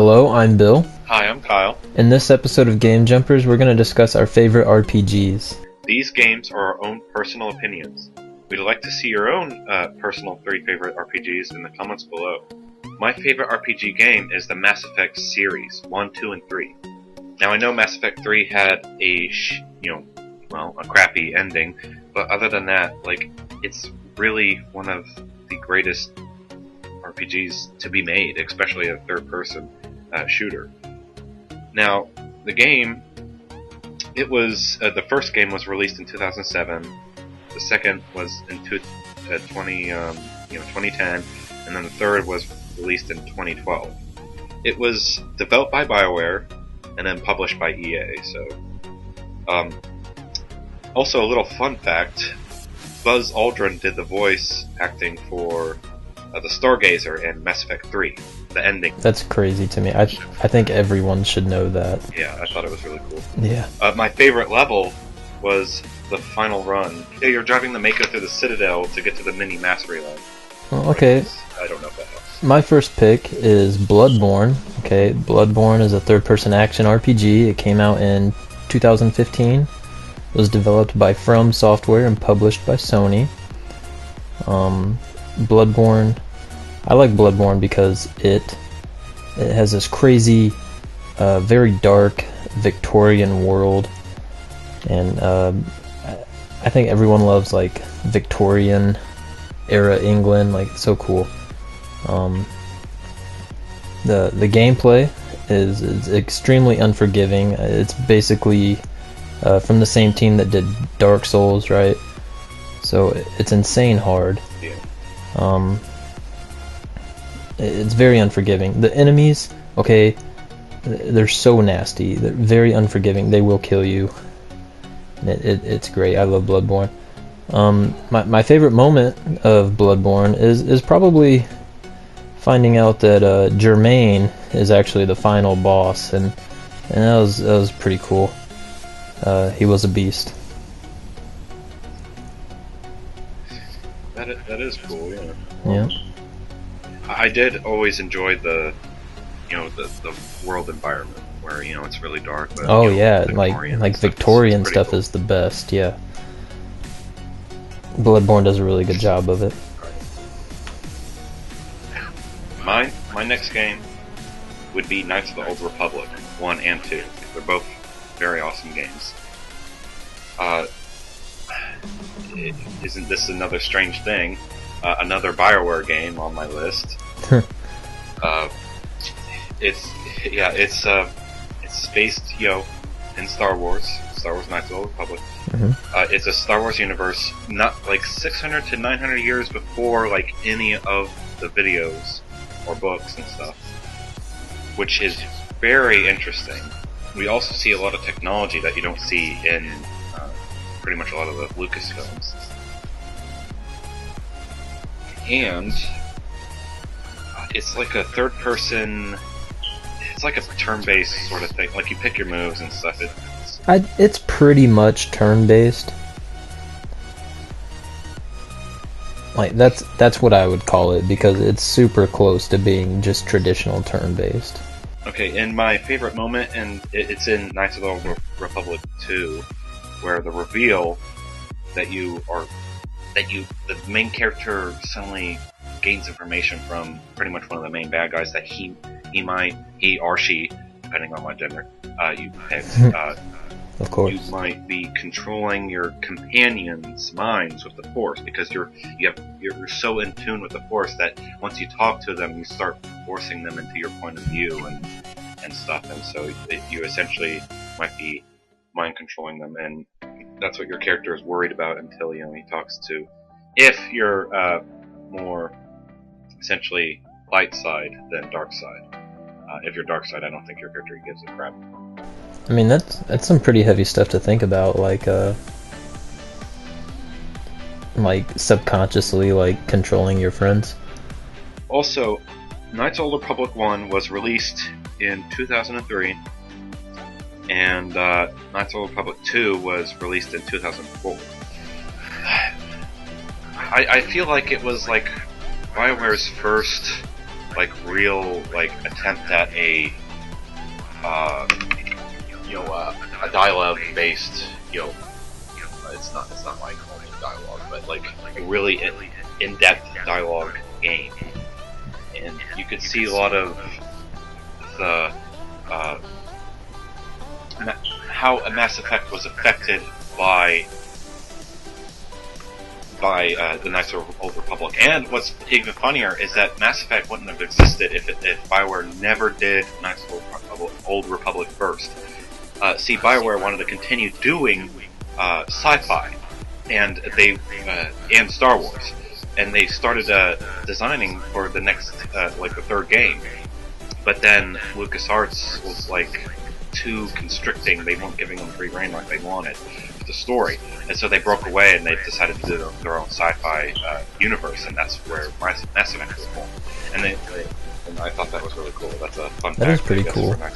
Hello, I'm Bill. Hi, I'm Kyle. In this episode of Game Jumpers, we're going to discuss our favorite RPGs. These games are our own personal opinions. We'd like to see your own personal 3 favorite RPGs in the comments below. My favorite RPG game is the Mass Effect series, 1, 2, and 3. Now I know Mass Effect 3 had a crappy ending, but other than that, it's really one of the greatest RPGs to be made, especially a third-person shooter. Now, the game, the first game was released in 2007, the second was in 2010, and then the third was released in 2012. It was developed by BioWare and then published by EA. Also, a little fun fact: Buzz Aldrin did the voice acting for the Stargazer in Mass Effect 3, the ending. That's crazy to me. I think everyone should know that. Yeah, I thought it was really cool. Yeah. My favorite level was the final run. Yeah, you're driving the Mako through the Citadel to get to the mini mastery line. Well, okay. I don't know if that helps. My first pick is Bloodborne. Okay, Bloodborne is a third-person action RPG. It came out in 2015. It was developed by From Software and published by Sony. Bloodborne, I like Bloodborne because it has this crazy, very dark Victorian world, and I think everyone loves Victorian era England. It's so cool. The gameplay is extremely unforgiving. It's basically from the same team that did Dark Souls, right? So it's insane hard. Yeah. It's very unforgiving. The enemies, okay, they're so nasty. They're very unforgiving. They will kill you. It's great. I love Bloodborne. My favorite moment of Bloodborne is probably finding out that Germain is actually the final boss, and that was pretty cool. He was a beast. That is cool, yeah. Yeah. I did always enjoy the world environment where it's really dark. But, Victorian stuff cool. is the best. Yeah. Bloodborne does a really good job of it. My next game would be Knights of the Old Republic 1 and 2. They're both very awesome games. Isn't this another strange thing? Another BioWare game on my list. It's based in Star Wars Knights of the Old Republic. Mm-hmm. It's a Star Wars universe, not 600 to 900 years before any of the videos or books and stuff, which is very interesting. We also see a lot of technology that you don't see in pretty much a lot of the Lucas films. And it's like a third-person. It's like a turn-based sort of thing. You pick your moves and stuff. It's pretty much turn-based. That's what I would call it, because it's super close to being just traditional turn-based. Okay, and my favorite moment, and it's in Knights of the Old Republic 2, where the reveal that the main character suddenly gains information from pretty much one of the main bad guys that he or she, depending on what gender you picked, of course, you might be controlling your companions' minds with the Force, because you're so in tune with the Force that once you talk to them, you start forcing them into your point of view and stuff, and so you essentially might be mind controlling them, and that's what your character is worried about until he talks to. If you're more essentially light side than dark side. If you're dark side, I don't think your character gives a crap. I mean, that's some pretty heavy stuff to think about, subconsciously controlling your friends. Also, Knights of the Old Republic 1 was released in 2003, and Knights of the Old Republic 2 was released in 2004. I feel like it was BioWare's first like real like attempt at a a dialogue based it's not like only dialogue, but like a really in-depth dialogue game, and you could see a lot of the how a Mass Effect was affected by the Knights of the Old Republic. And what's even funnier is that Mass Effect wouldn't have existed if BioWare never did Knights of the Old Republic first. See, BioWare wanted to continue doing sci-fi and and Star Wars, and they started designing for the next the third game. But then LucasArts was like too constricting. They weren't giving them free reign like they wanted with the story, and so they broke away and they decided to do their own sci-fi universe, and that's where Mass Effect was born. And I thought that was really cool. That's a fun fact. That is pretty cool. For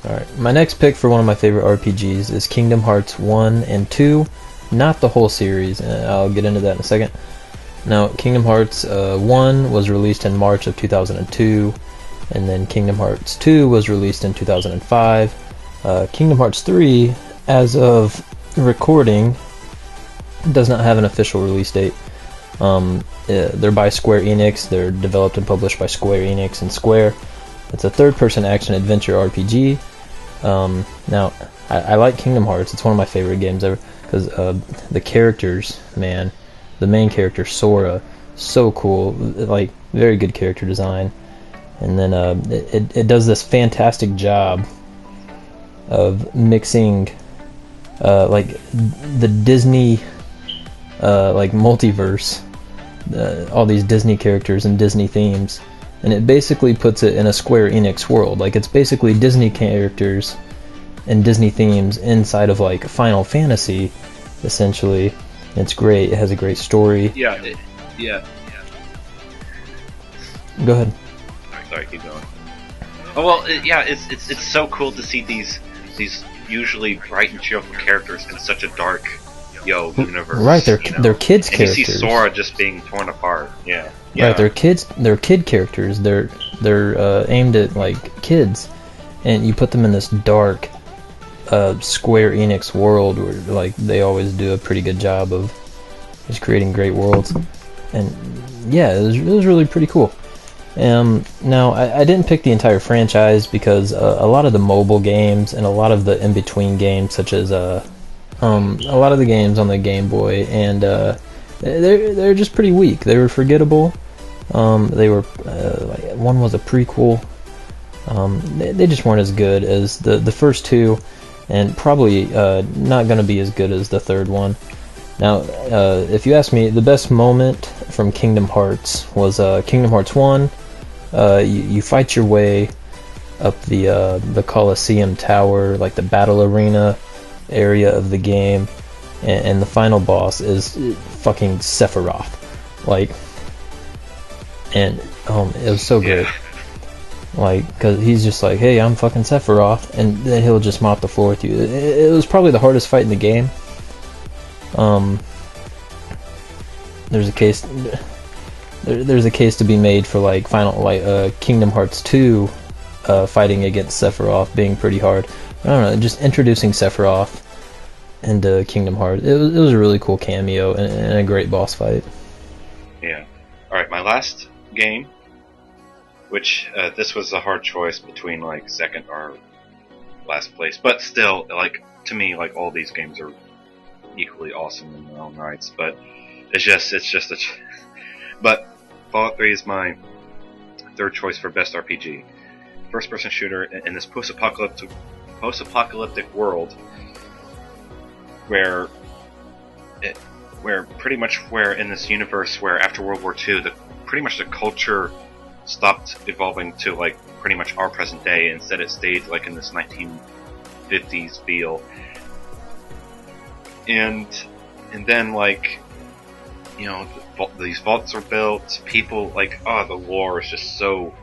Alright, my next pick for one of my favorite RPGs is Kingdom Hearts 1 and 2, not the whole series, and I'll get into that in a second. Now, Kingdom Hearts 1 was released in March of 2002, and then Kingdom Hearts 2 was released in 2005. Kingdom Hearts 3, as of recording, does not have an official release date. They're by Square Enix, they're developed and published by Square Enix and Square. It's a third-person action-adventure RPG. Now, I like Kingdom Hearts. It's one of my favorite games ever, because the characters, man, the main character, Sora, so cool. Like, very good character design. And then it does this fantastic job of mixing like the Disney like multiverse, all these Disney characters and Disney themes, and it basically puts it in a Square Enix world. Like, it's basically Disney characters and Disney themes inside of like Final Fantasy, essentially. It's great. It has a great story. Yeah. Go ahead. Sorry, keep going. Oh well, it's so cool to see these usually bright and cheerful characters in such a dark universe. Right, they're kids and characters. You see Sora just being torn apart. Yeah. Right, they're kids. They're kid characters. They're aimed at like kids, and you put them in this dark Square Enix world where like they always do a pretty good job of just creating great worlds. And yeah, it was really pretty cool. Now, I didn't pick the entire franchise because a lot of the mobile games and a lot of the in-between games, such as a lot of the games on the Game Boy, and they're just pretty weak. They were forgettable. They were like, one was a prequel. They just weren't as good as the first two, and probably not going to be as good as the third one. Now, if you ask me, the best moment from Kingdom Hearts was Kingdom Hearts 1. You fight your way up the Colosseum Tower, like the battle arena area of the game, and the final boss is fucking Sephiroth. Like, and it was so great. Like, because he's just like, hey, I'm fucking Sephiroth, and then he'll just mop the floor with you. It was probably the hardest fight in the game. There's a case to be made for like Kingdom Hearts 2 fighting against Sephiroth being pretty hard. I don't know, just introducing Sephiroth into Kingdom Hearts. It was a really cool cameo and a great boss fight. Yeah. Alright, my last game, which this was a hard choice between like second or last place, but still, like, to me, like, all these games are equally awesome in their own rights, but but Fallout 3 is my third choice for best RPG. First-person shooter in this post-apocalyptic world where pretty much in this universe where after World War II, pretty much the culture stopped evolving to like pretty much our present day. Instead, it stayed like in this 1950s feel, and then like, you know, these vaults are built. People like, the lore is just so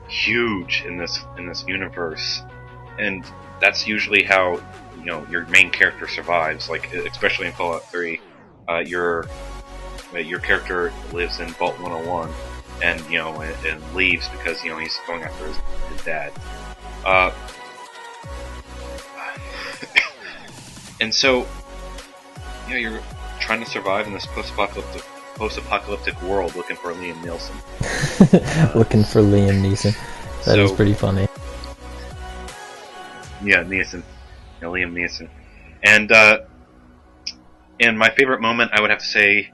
huge in this universe, and that's usually how, you know, your main character survives. Like, especially in Fallout 3, your character lives in Vault 101, and and leaves because he's going after his dad. And so you're trying to survive in this post-apocalyptic world, looking for Liam Neeson. Looking for Liam Neeson. That is pretty funny. Yeah, Neeson. Liam Neeson. And my favorite moment, I would have to say,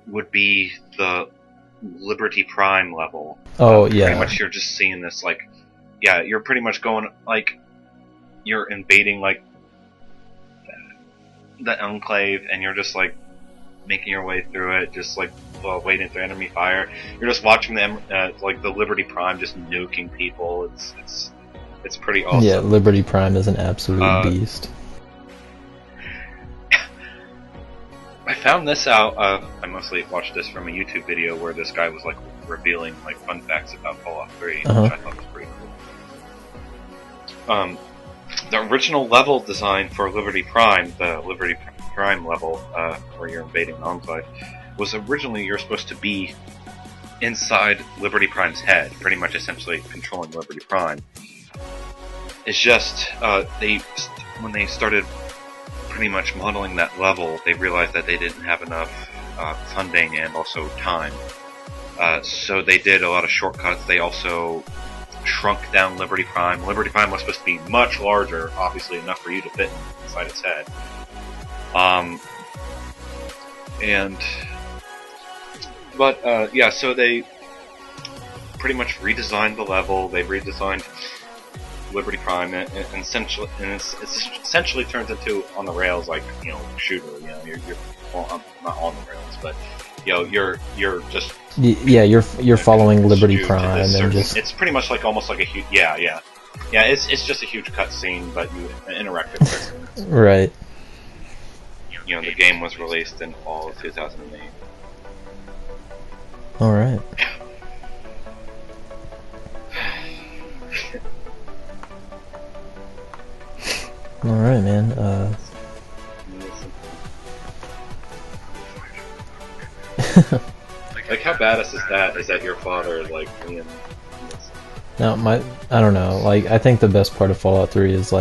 would be the Liberty Prime level. Oh, yeah. Pretty much you're just seeing this, you're pretty much going, you're invading, the Enclave, and you're just, making your way through it, just, waiting for enemy fire. You're just watching them, the Liberty Prime just nuking people. It's pretty awesome. Yeah, Liberty Prime is an absolute beast. I found this out. I mostly watched this from a YouTube video where this guy was revealing fun facts about Fallout 3, which I thought was pretty cool. The original level design for Liberty Prime, the Liberty Prime level, where you're invading the Enclave, was originally you're supposed to be inside Liberty Prime's head, pretty much essentially controlling Liberty Prime. It's just when they started pretty much modeling that level, they realized that they didn't have enough funding and also time. So they did a lot of shortcuts. They also shrunk down Liberty Prime. Liberty Prime was supposed to be much larger, obviously enough for you to fit inside its head. So they pretty much redesigned the level. They redesigned Liberty Prime, and it essentially turns into on the rails shooter. You're well, not on the rails, but you're just you're following Liberty Prime, and it's pretty much almost like a huge it's just a huge cutscene, but an interactive cutscene. Right. The game was released in fall of 2008. All right. All right, man. How badass is that? Is that your father, Liam? Now, I don't know. I think the best part of Fallout 3 is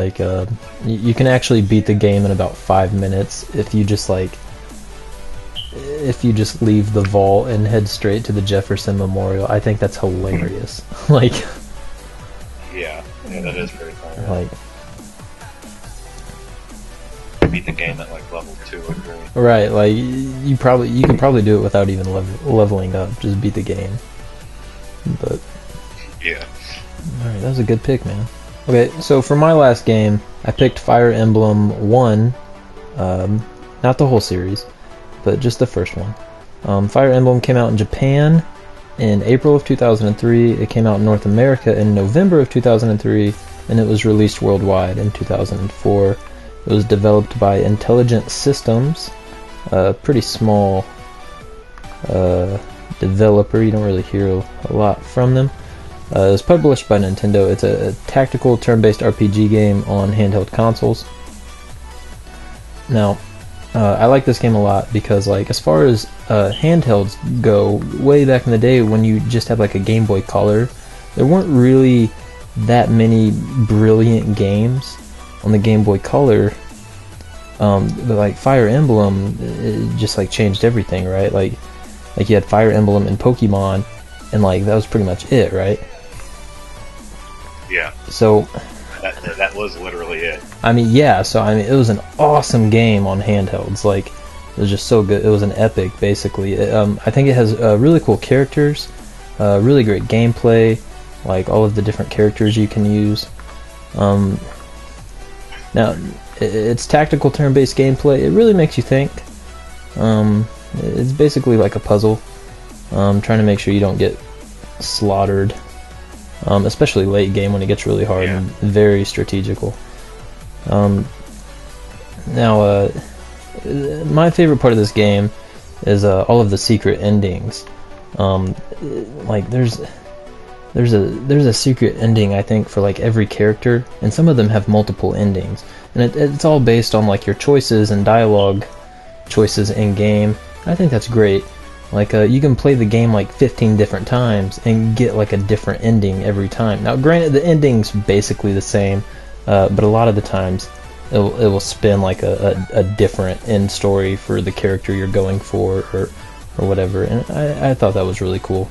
you can actually beat the game in about 5 minutes if you just leave the vault and head straight to the Jefferson Memorial. I think that's hilarious. Yeah, that is pretty funny. Beat the game at level 2 or 3. Right, you can probably do it without even leveling up. Just beat the game. But yeah. All right, that was a good pick, man. Okay, so for my last game, I picked Fire Emblem 1. Not the whole series, but just the first one. Fire Emblem came out in Japan in April of 2003. It came out in North America in November of 2003, and it was released worldwide in 2004. It was developed by Intelligent Systems, a pretty small developer. You don't really hear a lot from them. It was published by Nintendo. It's a tactical turn-based RPG game on handheld consoles. Now, I like this game a lot because, as far as handhelds go, way back in the day when you just had a Game Boy Color, there weren't really that many brilliant games on the Game Boy Color. But Fire Emblem, it just changed everything, right? You had Fire Emblem and Pokemon, and that was pretty much it, right? Yeah. So that was literally it. It was an awesome game on handhelds. It was just so good. It was an epic, basically. I think it has really cool characters, really great gameplay, all of the different characters you can use. Now, it's tactical turn-based gameplay. It really makes you think. It's basically like a puzzle, trying to make sure you don't get slaughtered, especially late game when it gets really hard, and very strategical. Now, my favorite part of this game is all of the secret endings. There's a secret ending, I think, for every character, and some of them have multiple endings, and it's all based on your choices and dialogue choices in game. I think that's great. Like you can play the game like 15 different times and get like a different ending every time. Now, granted, the ending's basically the same, but a lot of the times it will spin like a different end story for the character you're going for, or whatever. And I thought that was really cool.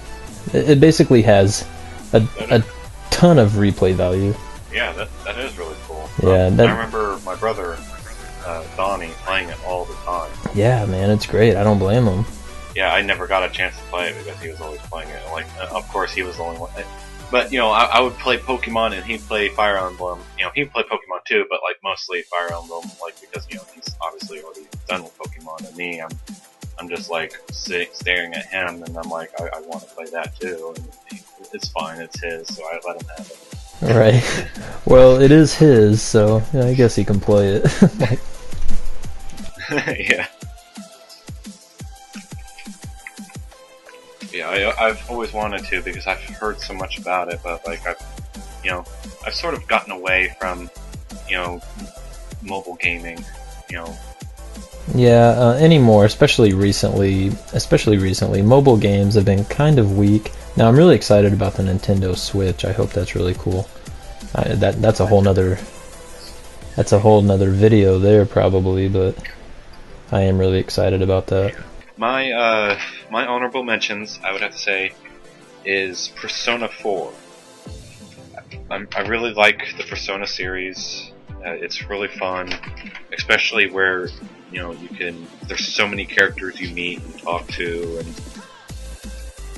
It basically has a ton of replay value. Yeah, that is really cool. Yeah, I remember my brother Donnie playing it all the time. Yeah, man, it's great. I don't blame him. Yeah, I never got a chance to play it because he was always playing it. Like, of course, he was the only one. But you know, I would play Pokemon and he'd play Fire Emblem. You know, he'd play Pokemon too, but like mostly Fire Emblem, like because you know he's obviously already done with Pokemon. And me, I'm just like staring at him, and I'm like, I want to play that too. And it's fine, it's his, so I let him have it. Right. Well, it is his, so yeah, I guess he can play it. Like, yeah. Yeah, I've always wanted to because I've heard so much about it, but like I've sort of gotten away from, mobile gaming, yeah, anymore, especially recently. Mobile games have been kind of weak. Now I'm really excited about the Nintendo Switch. I hope that's really cool. That's a whole nother video there probably, but I am really excited about that. My honorable mentions, I would have to say, is Persona 4. I really like the Persona series. It's really fun, especially where there's so many characters you meet and talk to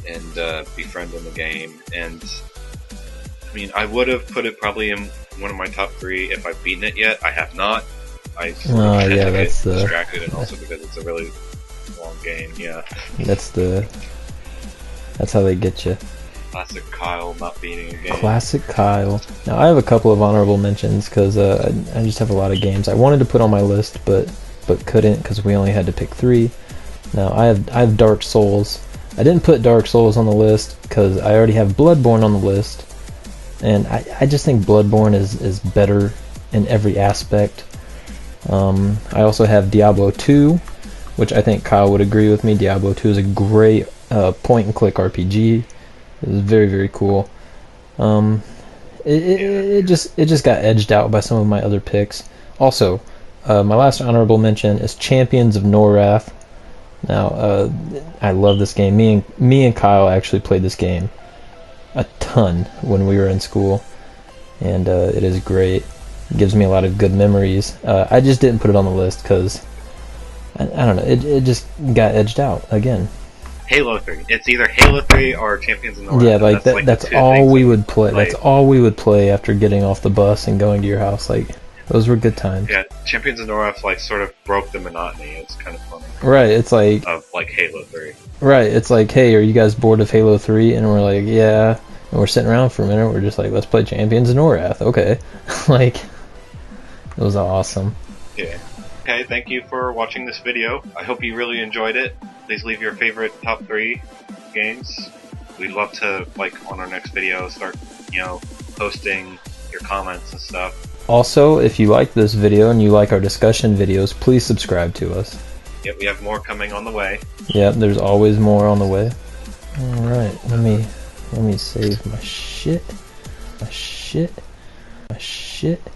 and befriend in the game. And I mean, I would have put it probably in one of my top 3 if I've beaten it yet. I have not. I sort of get distracted, and also because it's a really long game. Yeah. That's how they get you. Classic Kyle not beating a game. Classic Kyle. Now I have a couple of honorable mentions because I just have a lot of games I wanted to put on my list, but couldn't because we only had to pick 3. Now I have Dark Souls. I didn't put Dark Souls on the list because I already have Bloodborne on the list, and I just think Bloodborne is better in every aspect. I also have Diablo 2, which I think Kyle would agree with me. Diablo 2 is a great point-and-click RPG. It was very, very cool. It just got edged out by some of my other picks. Also, my last honorable mention is Champions of Norath. Now, I love this game. Me and Kyle actually played this game a ton when we were in school, and it is great. It gives me a lot of good memories. I just didn't put it on the list because I don't know. It just got edged out again. Halo 3. It's either Halo 3 or Champions of Norath. Yeah, like that's all we would play. That's all we would play after getting off the bus and going to your house. Like, those were good times. Yeah, Champions of Norath like sort of broke the monotony. It's kind of funny. Right, it's like of like Halo 3. Right, it's like, hey, are you guys bored of Halo 3? And we're like, yeah. And we're sitting around for a minute. We're just like, let's play Champions of Norath. Okay, like, it was awesome. Yeah. Okay, thank you for watching this video. I hope you really enjoyed it. Please leave your favorite top 3 games. We'd love to, like, on our next video, start, posting your comments and stuff. Also, if you like this video and you like our discussion videos, please subscribe to us. Yep, we have more coming on the way. Yep, there's always more on the way. Alright, let me save my shit.